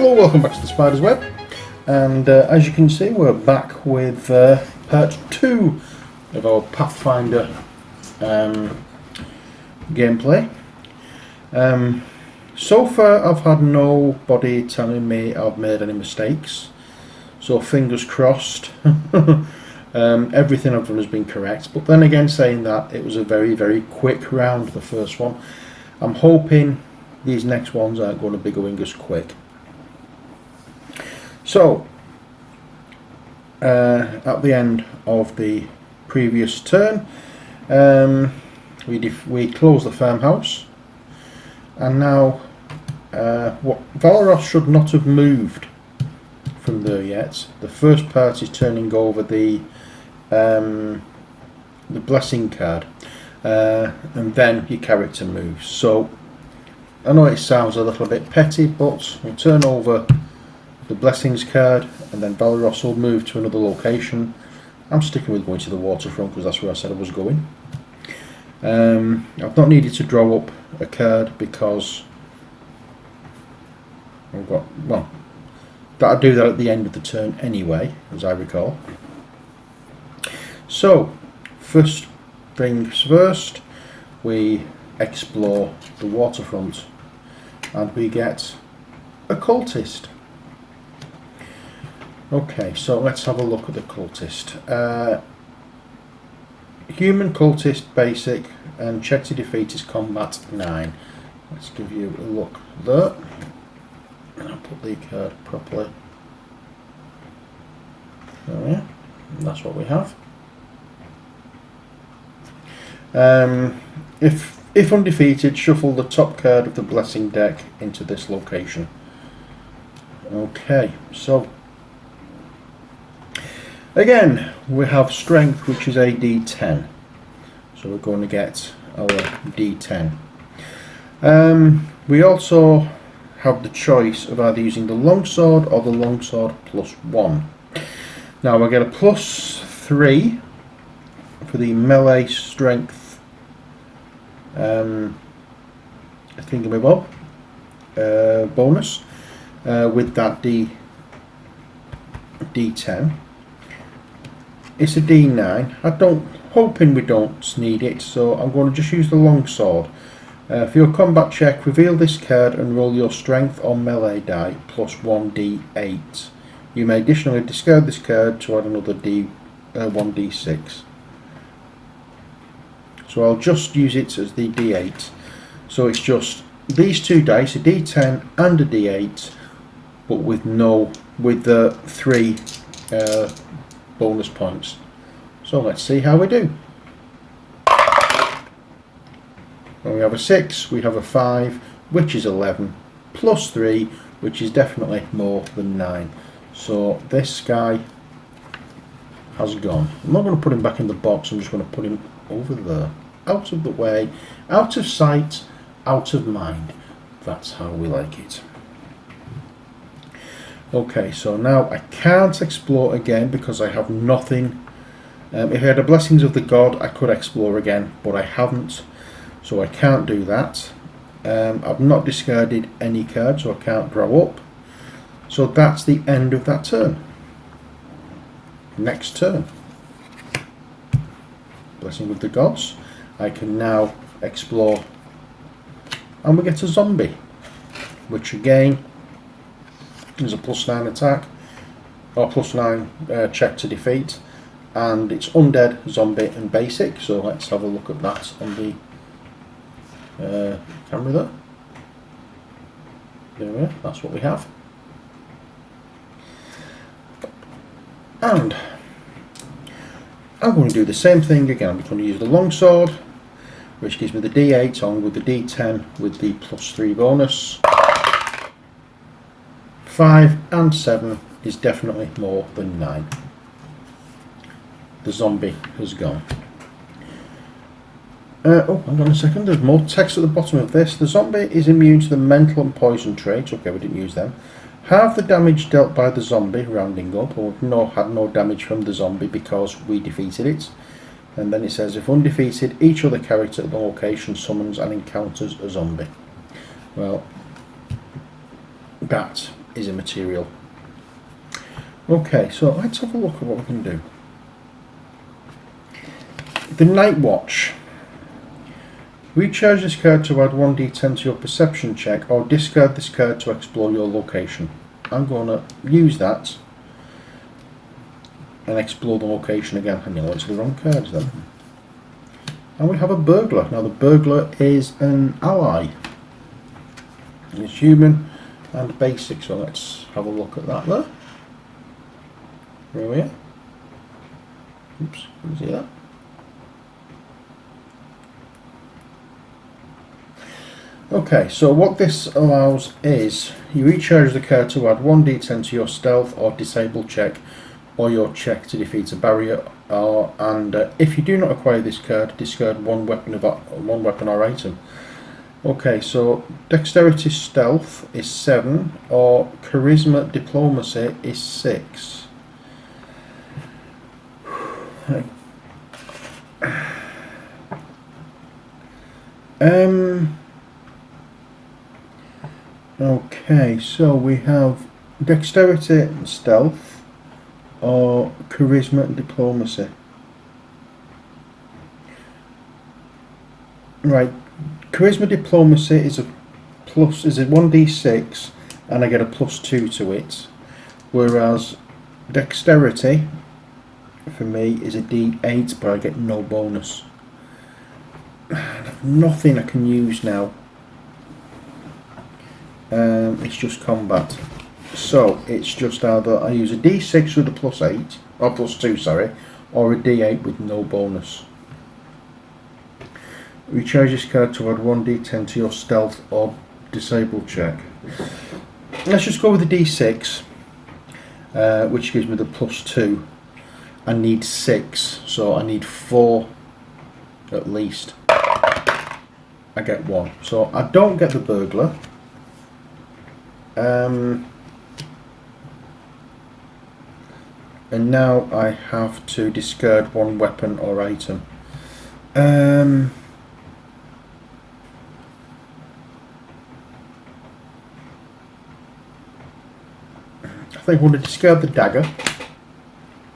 Hello, welcome back to the Spider's Web, and as you can see, we're back with part 2 of our Pathfinder gameplay. So far I've had nobody telling me I've made any mistakes, so fingers crossed. Everything I've done has been correct, but then again, saying that, it was a very quick round, the first one. I'm hoping these next ones aren't going to be going as quick. So, at the end of the previous turn, we closed the farmhouse, and now Valoros should not have moved from there yet. The first part is turning over the blessing card, and then your character moves. So, I know it sounds a little bit petty, but we'll turn over the blessings card, and then Valoros will move to another location. I'm sticking with going to the waterfront because that's where I said I was going. I've not needed to draw up a card because I've got, well, I do that at the end of the turn anyway, as I recall. So, first things first, we explore the waterfront and we get a cultist. Okay, so let's have a look at the cultist. Human cultist basic, and check to defeat is combat 9. Let's give you a look there. And I'll put the card properly. There we are. And that's what we have. If undefeated, shuffle the top card of the blessing deck into this location. Okay, so again, we have strength, which is a D10. So we're going to get our D10. We also have the choice of either using the longsword or the longsword +1. Now I get a +3 for the melee strength thingamabob bonus with that D10. It's a D9. Hoping we don't need it, so I'm going to just use the longsword. For your combat check, reveal this card and roll your strength or melee die +1 D8. You may additionally discard this card to add another 1d6. So I'll just use it as the D8. So it's just these two dice, a D10 and a D8, but with the 3 bonus points. So let's see how we do. When we have a 6, we have a 5, which is 11, +3, which is definitely more than 9. So this guy has gone. I'm not going to put him back in the box, I'm just going to put him over there. Out of the way, out of sight, out of mind. That's how we like it. Okay, so now I can't explore again because I have nothing. If I had a Blessings of the God, I could explore again, but I haven't, so I can't do that. I've not discarded any card, so I can't draw up. So that's the end of that turn. Next turn. Blessing of the Gods. I can now explore, and we get a zombie, which again is a +9 attack, or +9 check to defeat, and it's undead, zombie and basic. So let's have a look at that on the camera there. There we are, that's what we have. And I'm going to do the same thing again. I'm going to use the longsword, which gives me the D8 on with the D10 with the +3 bonus. 5 and 7 is definitely more than 9. The zombie has gone. Oh, hang on a second, there's more text at the bottom of this. The zombie is immune to the mental and poison traits. Okay, we didn't use them. Half the damage dealt by the zombie, rounding up, or we've had no damage from the zombie because we defeated it. And then it says, if undefeated, each other character at the location summons and encounters a zombie. Well, that is immaterial. Okay, so let's have a look at what we can do. The Night Watch. Recharge this card to add 1d10 to your perception check, or discard this card to explore your location. I'm going to use that and explore the location again. And you went to the wrong cards then. And we have a burglar. Now the burglar is an ally. It's human and basic, so let's have a look at that there. Where are we at? Oops, can you see that? Okay, so what this allows is you recharge the card to add 1d10 to your stealth or disable check, or your check to defeat a barrier, and if you do not acquire this card, discard one weapon or item. Okay, so dexterity stealth is 7, or charisma diplomacy is 6. Okay, so we have dexterity and stealth, or charisma and diplomacy. Right, charisma diplomacy is a 1d6, and I get a +2 to it, whereas dexterity for me is a d8, but I get no bonus. I have nothing I can use now. It's just combat, so it's just either I use a d6 with a +8 or +2, sorry, or a d8 with no bonus. Recharge this card to add 1d10 to your stealth or disable check. Let's just go with the d6, which gives me the +2. I need 6, so I need 4 at least. I get 1, so I don't get the burglar. And now I have to discard one weapon or item. I think I want to discard the dagger.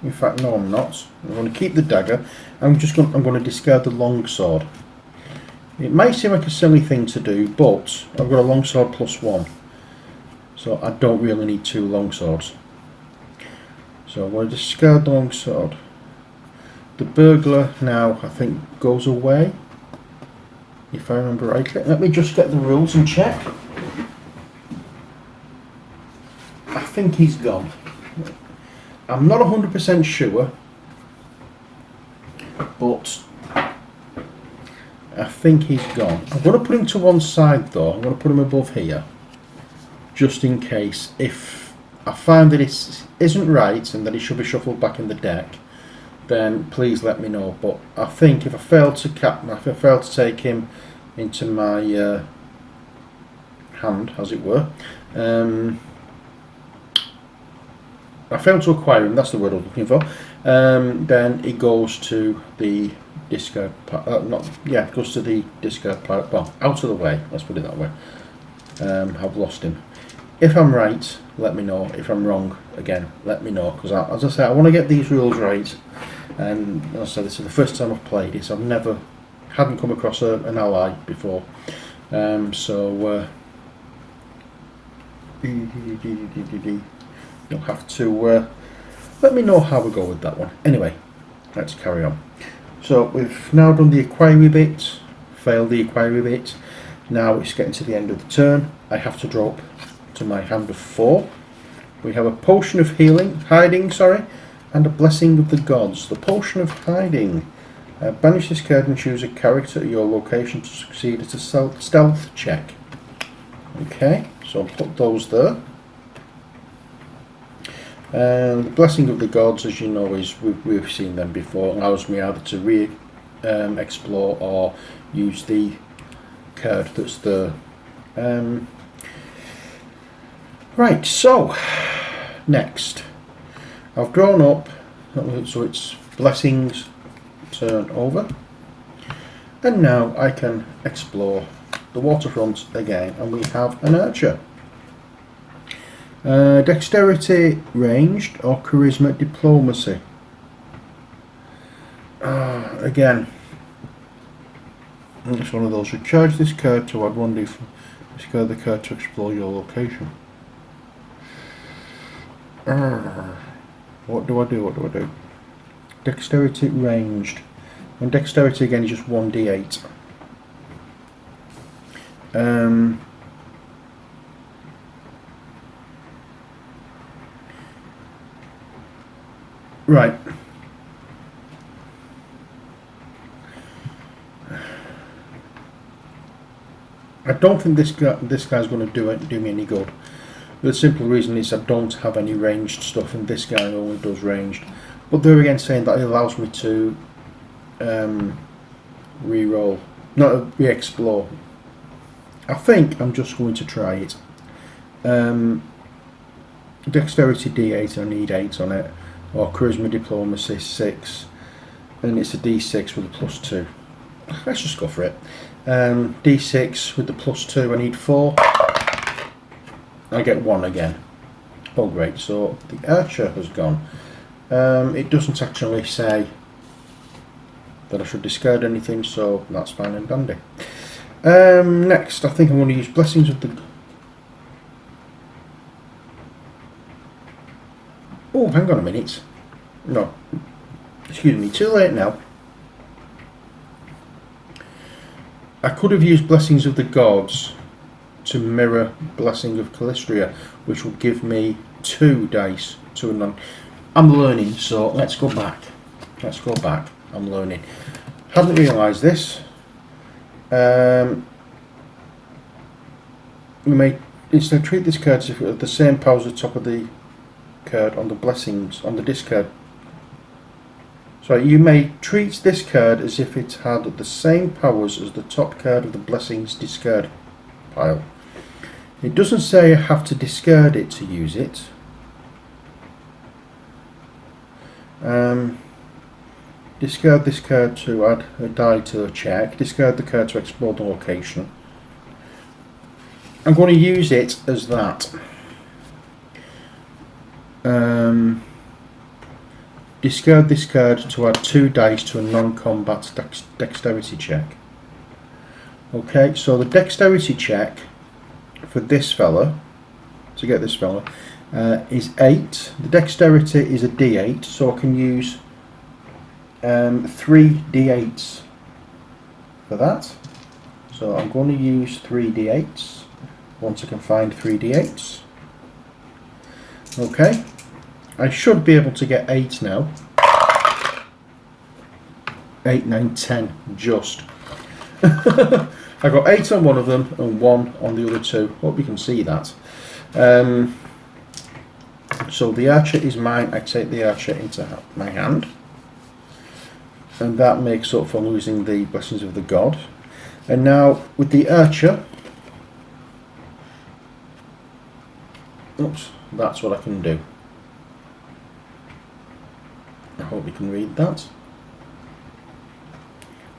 In fact, no, I'm not. I'm going to keep the dagger. I'm going to discard the longsword. It might seem like a silly thing to do, but I've got a longsword +1, so I don't really need 2 longswords. So I'm going to discard the longsword. The burglar now, I think, goes away, if I remember rightly. Let me just get the rules and check. I think he's gone. I'm not 100% sure, but I think he's gone. I'm going to put him to one side though. I'm going to put him above here, just in case. If I find that it isn't right and that he should be shuffled back in the deck, then please let me know. But I think if I fail to take him into my hand, as it were, I failed to acquire him, that's the word I was looking for, then it goes to the discard pile, goes to the discard pile, well, out of the way, let's put it that way. I've lost him. If I'm right, let me know. If I'm wrong, again, let me know, because as I say, I want to get these rules right, and as I said, this is the first time I've played it, so I've hadn't come across an ally before, you'll have to let me know how we go with that one. Anyway, let's carry on. So we've now done the inquiry bit, failed the inquiry bit. Now it's getting to the end of the turn. I have to drop to my hand of 4. We have a potion of hiding, and a blessing of the gods. The potion of hiding. Banish this card and choose a character at your location to succeed at a stealth check. Okay, so I'll put those there. And the blessing of the gods, as you know, is we've seen them before. Allows me either to explore or use the card that's there. Right, so next I've drawn up, so it's blessings turn over, and now I can explore the waterfront again, and we have an archer. Dexterity ranged or charisma diplomacy. Again, it's one of those. Recharge this card to add 1d. Discard the card to explore your location. What do I do? What do I do? Dexterity ranged. And dexterity again is just 1d8. Right. I don't think this guy's going to do me any good. The simple reason is I don't have any ranged stuff, and this guy only does ranged. But they're again saying that it allows me to re-roll, not re-explore. I think I'm just going to try it. Dexterity D8, I need 8 on it, or charisma diplomacy 6, and it's a D6 with a +2. Let's just go for it. D6 with the +2, I need 4. I get 1 again. Oh great, so the archer has gone. It doesn't actually say that I should discard anything, so that's fine and dandy. Next, I think I'm going to use Blessings of the... Oh, hang on a minute. No. Excuse me, too late now. I could have used Blessings of the Gods to mirror Blessing of Calistria, which would give me 2 dice to a non... I'm learning, so let's go back. Let's go back. I'm learning. Hadn't realised this. You may instead treat this card as if it had the same powers at the top of the card on the blessings on the discard. So you may treat this card as if it had the same powers as the top card of the blessings discard pile. It doesn't say I have to discard it to use it. Discard this card to add a die to a check. Discard the card to explore the location. I'm going to use it as that. Discard this card to add 2 dice to a non-combat dexterity check. Okay, so the dexterity check for this fella, to get this fella, is 8. The dexterity is a d8, so I can use 3 d8s for that. So I'm going to use 3 d8s once I can find 3 d8s. Okay, I should be able to get 8 now. 8, 9, 10, just. I got 8 on one of them and 1 on the other 2. Hope you can see that. So the archer is mine. I take the archer into my hand, and that makes up for losing the Blessings of the God. And now with the archer, oops, that's what I can do. I hope you can read that.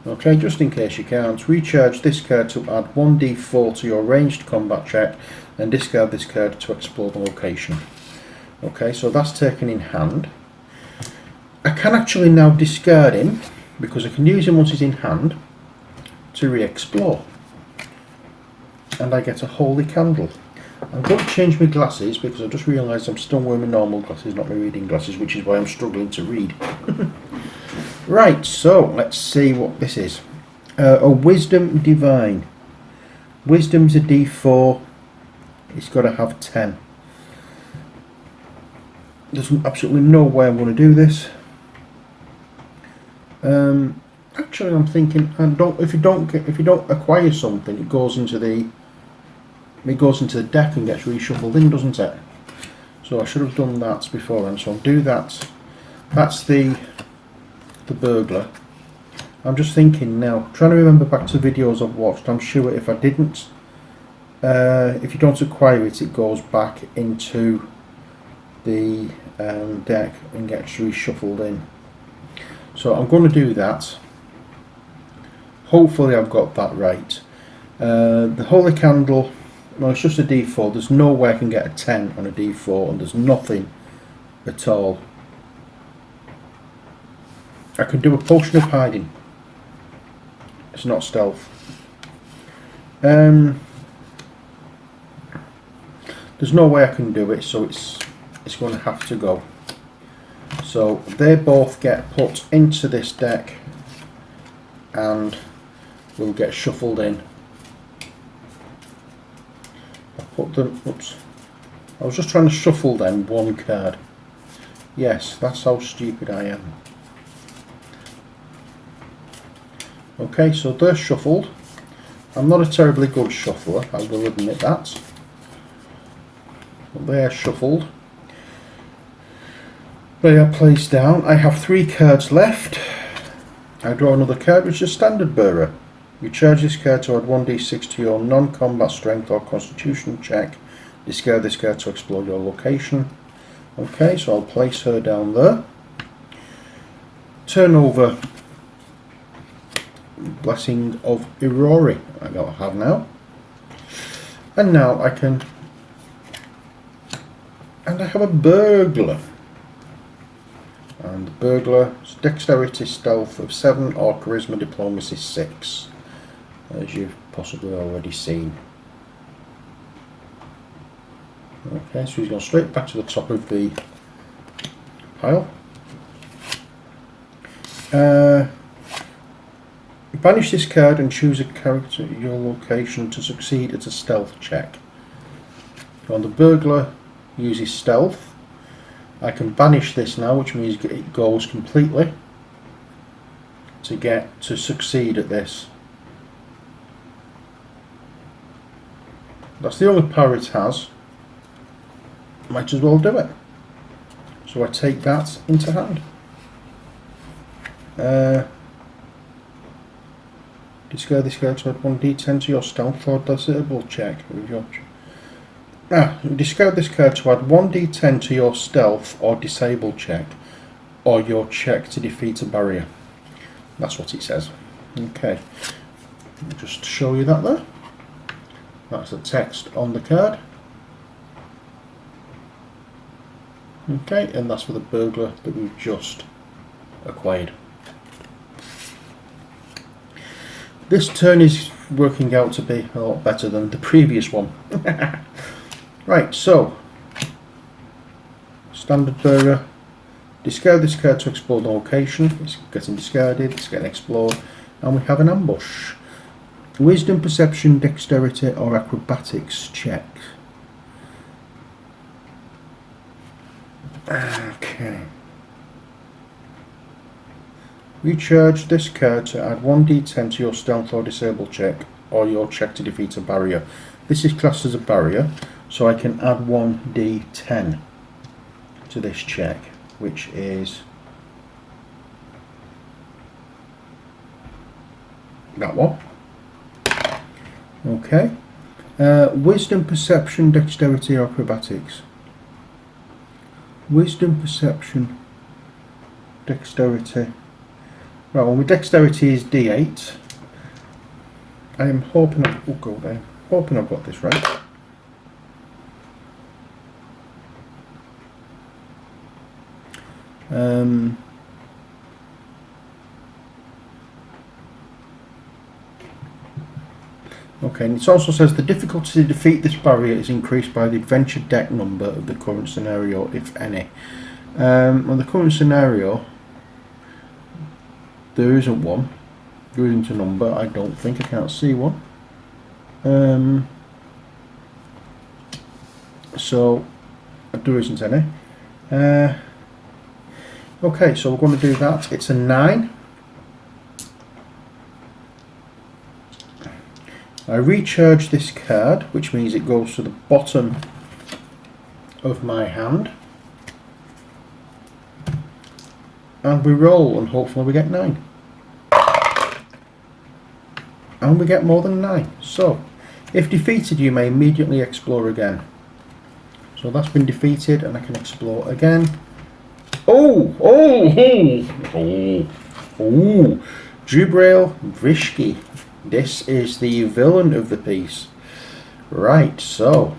Okay, just in case you can't, recharge this card to add 1d4 to your ranged combat check and discard this card to explore the location. Okay, so that's taken in hand. I can actually now discard him because I can use him once he's in hand to re-explore. And I get a holy candle. I'm going to change my glasses because I've just realised I'm still wearing my normal glasses, not my reading glasses, which is why I'm struggling to read. Right, so let's see what this is. A Wisdom Divine. Wisdom's a d4. It's got to have 10. There's absolutely no way I'm going to do this. Actually, I'm thinking, if you don't acquire something, it goes into the deck and gets reshuffled in, doesn't it? So I should have done that beforehand. So I'll do that. That's the burglar. I'm just thinking now, trying to remember back to videos I've watched. I'm sure if I didn't, if you don't acquire it, it goes back into the deck and gets reshuffled in. So I'm going to do that. Hopefully I've got that right. The holy candle Well, it's just a D4. There's no way I can get a 10 on a D4, and there's nothing at all. I can do a potion of hiding. It's not stealth. There's no way I can do it, so it's going to have to go. So they both get put into this deck and will get shuffled in. I put them, oops, I was just trying to shuffle them one card. Yes, that's how stupid I am. Okay, so they're shuffled. I'm not a terribly good shuffler, I will admit that. But they are shuffled. They are placed down. I have 3 cards left. I draw another card, which is Standard Bearer. You charge this card to add 1d6 to your non-combat strength or constitution check. Discard this card to explore your location. Okay, so I'll place her down there. Turn over Blessing of Irori. I don't have now. And now I can... And I have a burglar. And the burglar's dexterity stealth of 7 or charisma diplomacy 6, as you've possibly already seen. Okay, so he's gone straight back to the top of the pile. Banish this card and choose a character at your location to succeed at a stealth check. On the burglar uses stealth. I can banish this now, which means it goes completely to succeed at this. That's the only power it has. Might as well do it. So I take that into hand. Discard this card to add 1d10 to your stealth or disable check. Discard this card to add 1d10 to your stealth or disable check, or your check to defeat a barrier. That's what it says. Okay, just show you that there. That's the text on the card. Okay, and that's for the burglar that we've just acquired. This turn is working out to be a lot better than the previous one. Right, so Standard Bearer, discard this card to explore the location. It's getting discarded, it's getting explored, and we have an ambush. Wisdom, perception, dexterity, or acrobatics check. Okay. Recharge this card to add 1d10 to your stealth or disable check, or your check to defeat a barrier. This is classed as a barrier, so I can add 1d10 to this check, which is that one. Okay. Wisdom, perception, dexterity, or acrobatics. Wisdom, perception, dexterity. Right, well, my dexterity is d8. I am hoping I've got this right. Okay, and it also says the difficulty to defeat this barrier is increased by the adventure deck number of the current scenario, if any. On the current scenario, there isn't one. There isn't a number, I don't think. I can't see one. So, there isn't any. Okay, so we're going to do that. It's a 9. I recharge this card, which means it goes to the bottom of my hand. And we roll, and hopefully we get 9. And we get more than 9. So, if defeated, you may immediately explore again. So that's been defeated, and I can explore again. Oh! Jubrail Vrishki. This is the villain of the piece. Right, so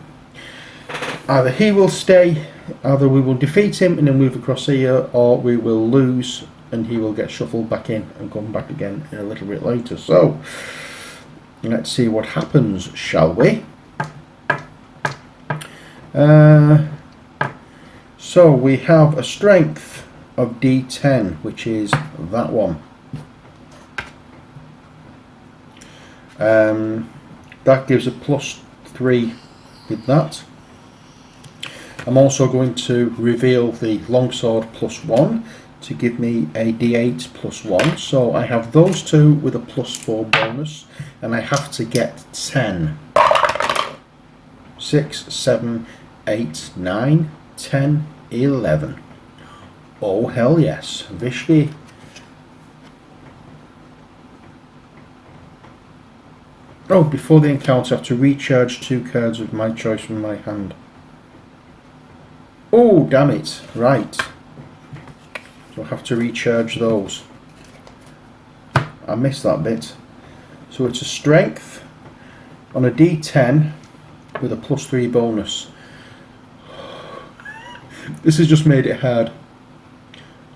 either he will stay, either we will defeat him and then move across here, or we will lose and he will get shuffled back in and come back again a little bit later. So let's see what happens, shall we? So we have a strength of D10, which is that one. That gives a +3 with that. I'm also going to reveal the longsword +1 to give me a D8 +1. So I have those two with a +4 bonus, and I have to get 10. 6, 7, 8, 9, 10, 11. Oh hell yes, Vishki. Oh, before the encounter I have to recharge 2 cards of my choice from my hand. Oh, damn it. Right. So I have to recharge those. I missed that bit. So it's a strength on a D10 with a +3 bonus. This has just made it hard.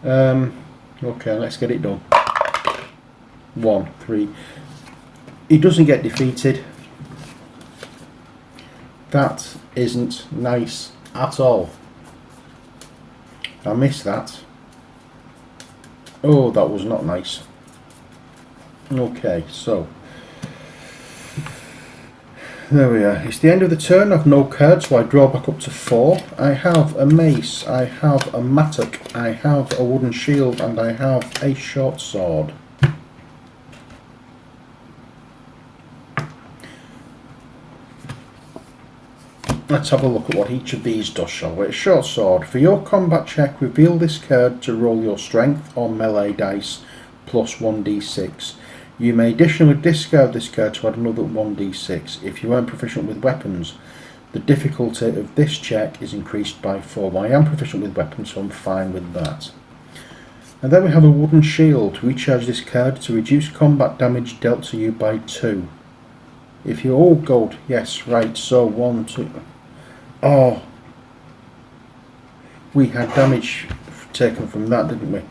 Okay, let's get it done. 1, 3. He doesn't get defeated. That isn't nice at all. I missed that. Oh, that was not nice. Okay, so there we are. It's the end of the turn. I have no cards, so I draw back up to 4. I have a mace, I have a mattock, I have a wooden shield, and I have a short sword. Let's have a look at what each of these does, shall we? A short sword. For your combat check, reveal this card to roll your strength or melee dice plus 1d6. You may additionally discard this card to add another 1d6. If you aren't proficient with weapons, the difficulty of this check is increased by 4. Well, I am proficient with weapons, so I'm fine with that. And then we have a wooden shield. Recharge this card to reduce combat damage dealt to you by 2. If you all gold, yes, right, so 1, 2. Oh, we had damage taken from that, didn't we?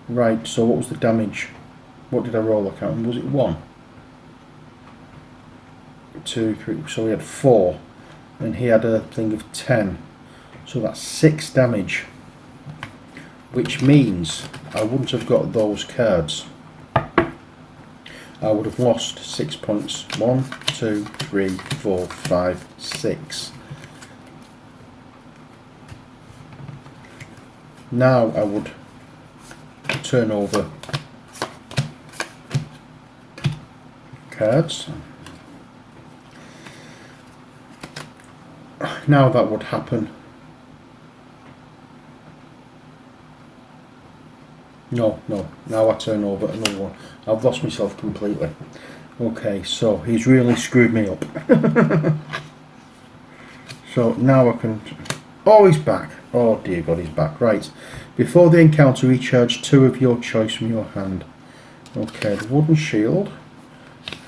Right, so what was the damage? What did I roll? I can't remember. Was it 1, 2, 3? So we had 4, and he had a thing of 10. So that's 6 damage, which means I wouldn't have got those cards. I would have lost 6 points. 1, 2, 3, 4, 5, 6. Now I would turn over cards. Now that would happen. No, now I turn over another one. I've lost myself completely. Okay, so he's really screwed me up. So now I can... Oh, he's back. Oh dear God, he's back. Right. Before the encounter, recharge 2 of your choice from your hand. Okay, the wooden shield.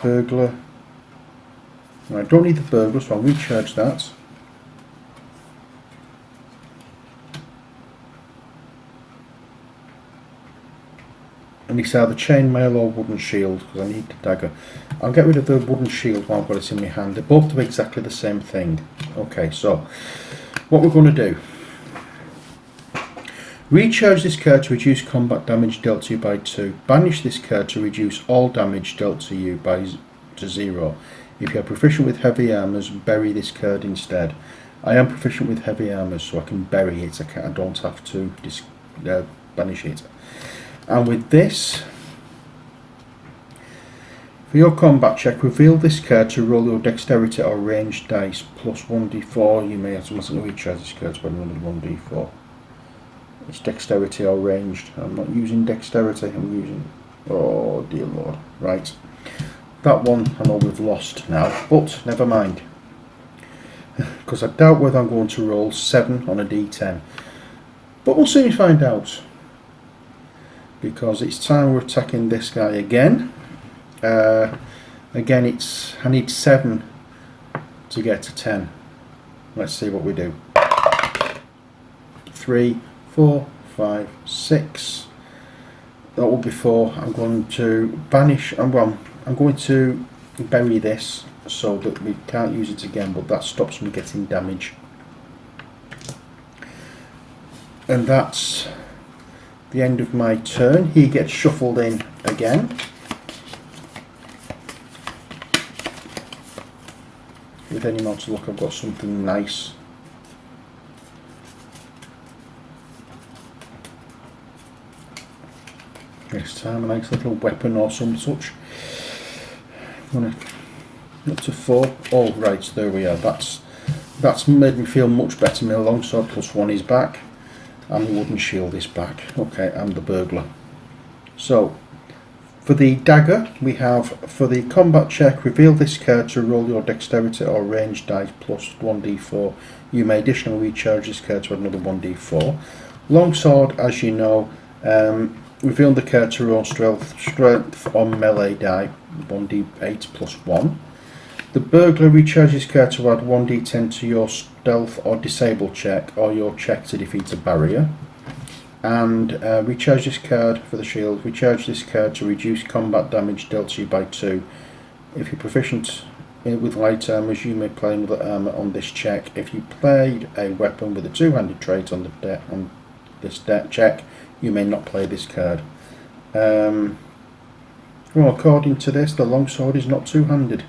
Burglar. I don't need the burglar, so I'll recharge that. And it's either chainmail or wooden shield, because I need the dagger. I'll get rid of the wooden shield while I've got it in my hand. They both do exactly the same thing. Okay, so what we're going to do. Recharge this card to reduce combat damage dealt to you by 2. Banish this card to reduce all damage dealt to you to 0. If you are proficient with heavy armors, bury this card instead. I am proficient with heavy armors, so I can bury it. I don't have to banish it. And with this, for your combat check, reveal this card to roll your dexterity or ranged dice plus 1d4. You may automatically recharge this card to another 1d4. It's dexterity or ranged. I'm not using dexterity, I'm using... Oh dear Lord. Right. That one I know we've lost now, but never mind. Because I doubt whether I'm going to roll 7 on a d10. But we'll soon find out. Because it's time we're attacking this guy again. Again, I need 7 to get to 10. Let's see what we do. 3, 4, 5, 6. That will be 4. I'm going to banish. I'm going to bury this so that we can't use it again, but that stops me getting damage. And that's the end of my turn. He gets shuffled in again. With any amount of luck, I've got something nice. This time, a nice little weapon or some such. I'm gonna up to 4. Oh, right, there we are. That's made me feel much better. My longsword +1 is back, and the wooden shield is back. Okay, and the burglar. So, for the dagger, we have, for the combat check, reveal this card to roll your dexterity or range dice plus 1d4. You may additionally recharge this card to add another 1d4. Longsword, as you know, reveal the card to roll strength on melee die, 1d8 plus 1. The burglar recharges card to add 1d10 to your stealth or disable check or your check to defeat a barrier. And recharge this card for the shield. Recharge this card to reduce combat damage dealt to you by 2. If you're proficient with light armors, you may play another armor on this check. If you played a weapon with a two-handed trait on this check, you may not play this card. Well, according to this, the longsword is not two-handed,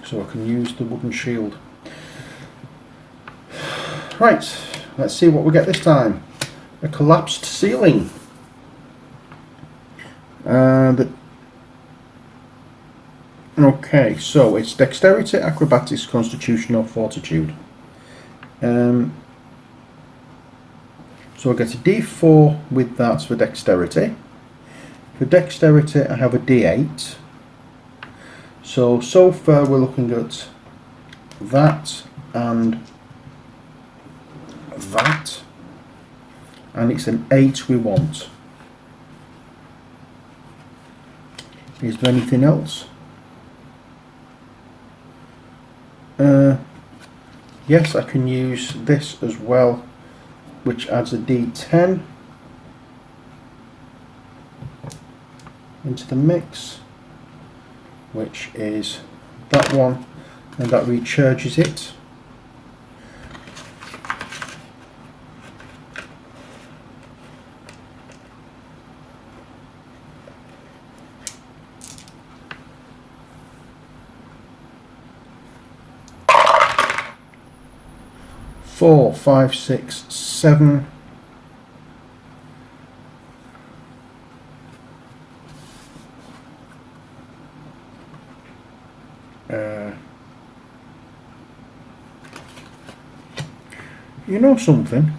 so I can use the wooden shield. Right, let's see what we get this time. A collapsed ceiling. Okay, so it's dexterity, acrobatics, constitution, or fortitude. So I get a d4 with that for dexterity. For dexterity, I have a d8. So far we're looking at that and that, and it's an 8 we want. Is there anything else? Yes, I can use this as well, which adds a d10 into the mix, which is that one, and that recharges it. Four, 5, 6, 7. You know something?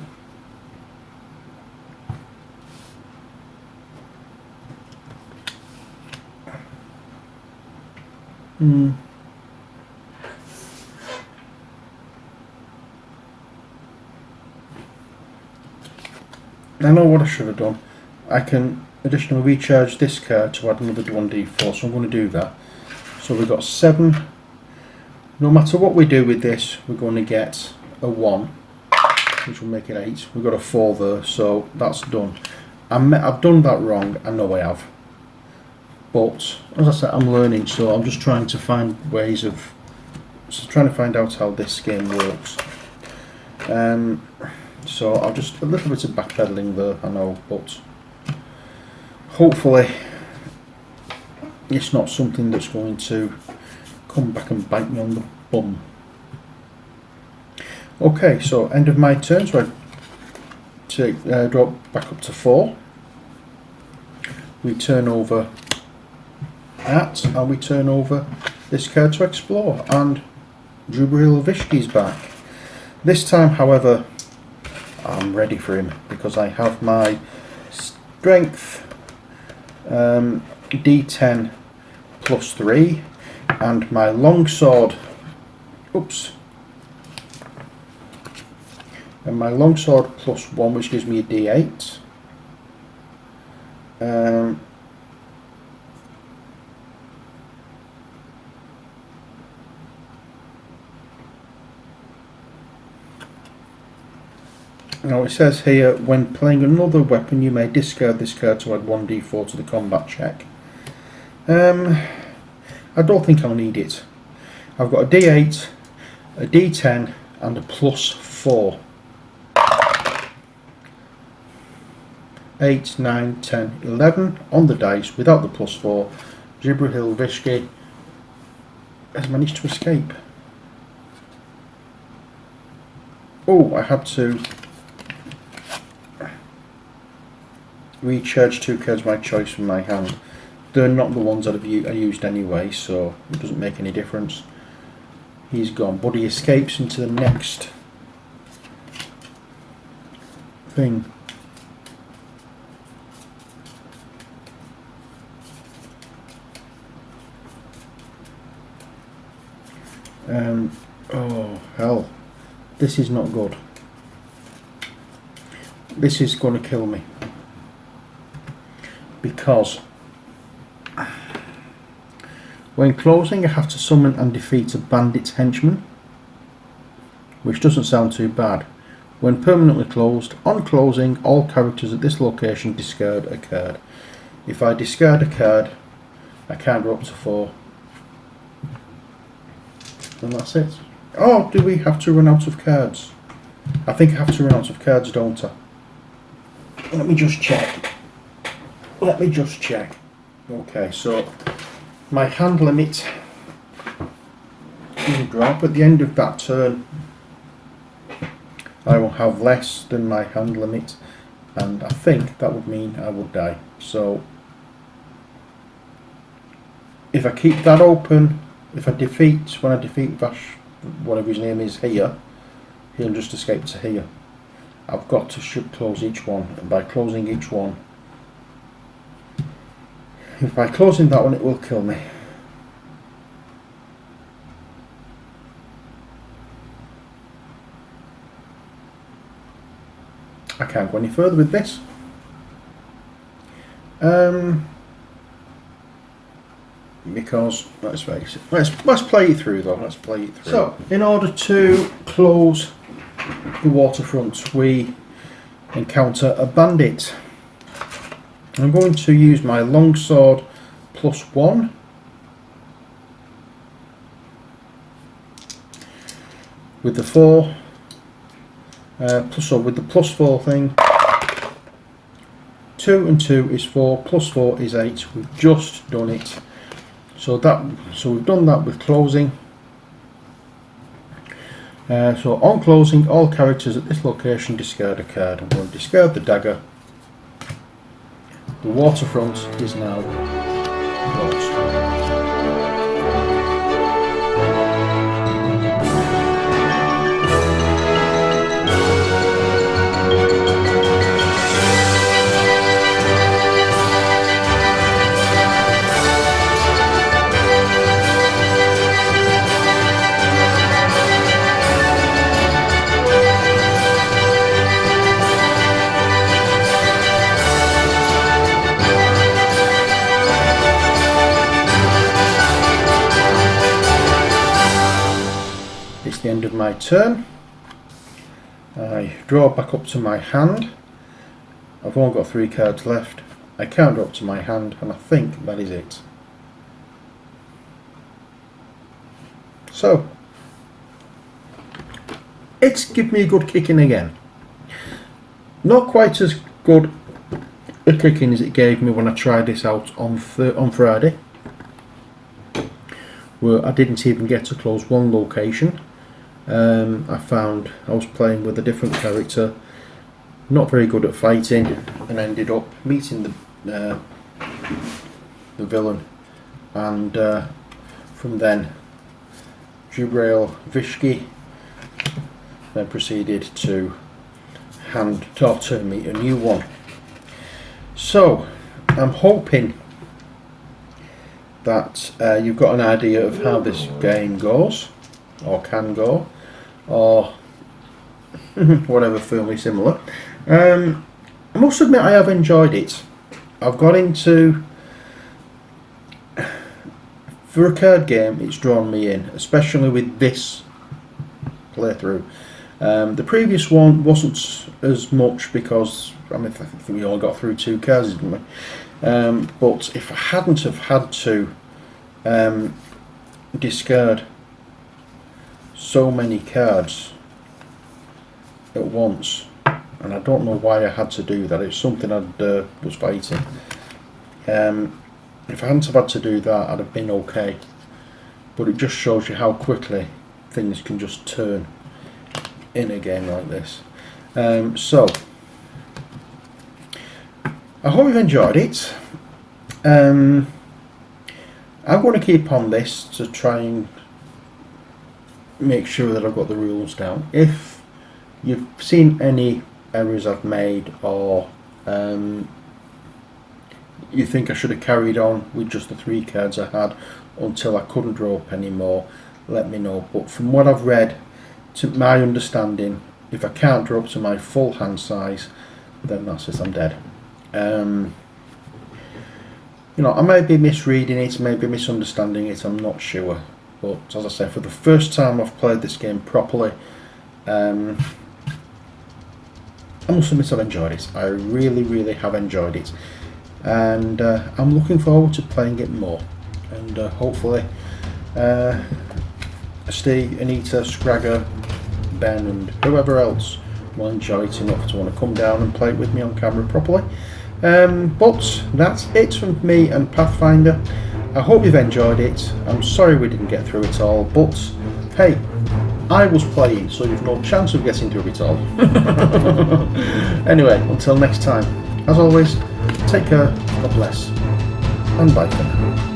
I know what I should have done. I can additionally recharge this card to add another 1d4, so I'm going to do that. So we've got 7. No matter what we do with this, we're going to get a 1, which will make it 8. We've got a 4 there, so that's done. I've done that wrong, I know I have. But, as I said, I'm learning, so I'm just trying to find ways of... trying to find out how this game works. So I'll just a little bit of backpedaling there, I know, but hopefully it's not something that's going to come back and bite me on the bum. Okay, so end of my turn, so I drop back up to 4. We turn over that, and we turn over this card to explore, and Jubril Vishki's back. This time, however, I'm ready for him because I have my strength d10 plus 3 and my longsword, and my longsword plus 1, which gives me a d8. Now it says here, when playing another weapon you may discard this card to add 1d4 to the combat check. I don't think I'll need it. I've got a d8, a d10 and a +4. 8, 9, 10, 11 on the dice without the +4. Jibril Vishki has managed to escape. Oh, I had to recharge 2 cards of my choice from my hand. They're not the ones that I used anyway, so it doesn't make any difference. He's gone, but he escapes into the next thing. Oh hell, this is not good. This is going to kill me, because when closing I have to summon and defeat a bandit's henchman, which doesn't sound too bad. When permanently closed, on closing all characters at this location discard a card. If I discard a card, I can't go up to 4. And that's it. Oh, do we have to run out of cards? I think I have to run out of cards, don't I? Let me just check. Okay, so my hand limit will drop at the end of that turn. I will have less than my hand limit, and I think that would mean I would die. So if I keep that open, when I defeat Vash, whatever his name is here, he'll just escape to here. I've got to close each one, and by closing each one, if by closing that one it will kill me. I can't go any further with this. Because let's face it, let's play it through though. Let's play it through. So, in order to close the waterfront, we encounter a bandit. I'm going to use my longsword +1. With the 4, with the +4 thing. 2 and 2 is 4, +4 is 8. We've just done it. So we've done that with closing. So on closing, all characters at this location discard a card. I'm going to discard the dagger. The waterfront is now closed. The end of my turn. I draw back up to my hand. I've only got 3 cards left. I can't draw up to my hand, and I think that is it. So it's given me a good kicking again. Not quite as good a kicking as it gave me when I tried this out on Friday, where I didn't even get to close one location. I found I was playing with a different character, not very good at fighting, and ended up meeting the villain, and from then Jibril Vishki then proceeded to turn me a new one. So I'm hoping that you've got an idea of how this game goes, or can go, or whatever, fairly similar. I must admit I have enjoyed it. I've got into, for a card game, it's drawn me in, especially with this playthrough. The previous one wasn't as much because I think we all got through 2 cards, didn't we? But if I hadn't have had to discard so many cards at once, and I don't know why I had to do that. It's something I was fighting. If I hadn't have had to do that, I'd have been okay. But it just shows you how quickly things can just turn in a game like this. So I hope you've enjoyed it. I'm going to keep on this to try and make sure that I've got the rules down. If you've seen any errors I've made, or you think I should have carried on with just the 3 cards I had until I couldn't draw up any more, let me know. But from what I've read, to my understanding, if I can't draw up to my full hand size, then that's it, I'm dead. You know, I may be misreading it, maybe misunderstanding it, I'm not sure. But as I say, for the first time I've played this game properly, I must admit I've enjoyed it. I really have enjoyed it. And I'm looking forward to playing it more. And hopefully Steve, Anita, Scragger, Ben and whoever else will enjoy it enough to want to come down and play it with me on camera properly. But that's it from me and Pathfinder. I hope you've enjoyed it. I'm sorry we didn't get through it all, but hey, I was playing, so you've no chance of getting through it all. Anyway, until next time, as always, take care, God bless, and bye for now.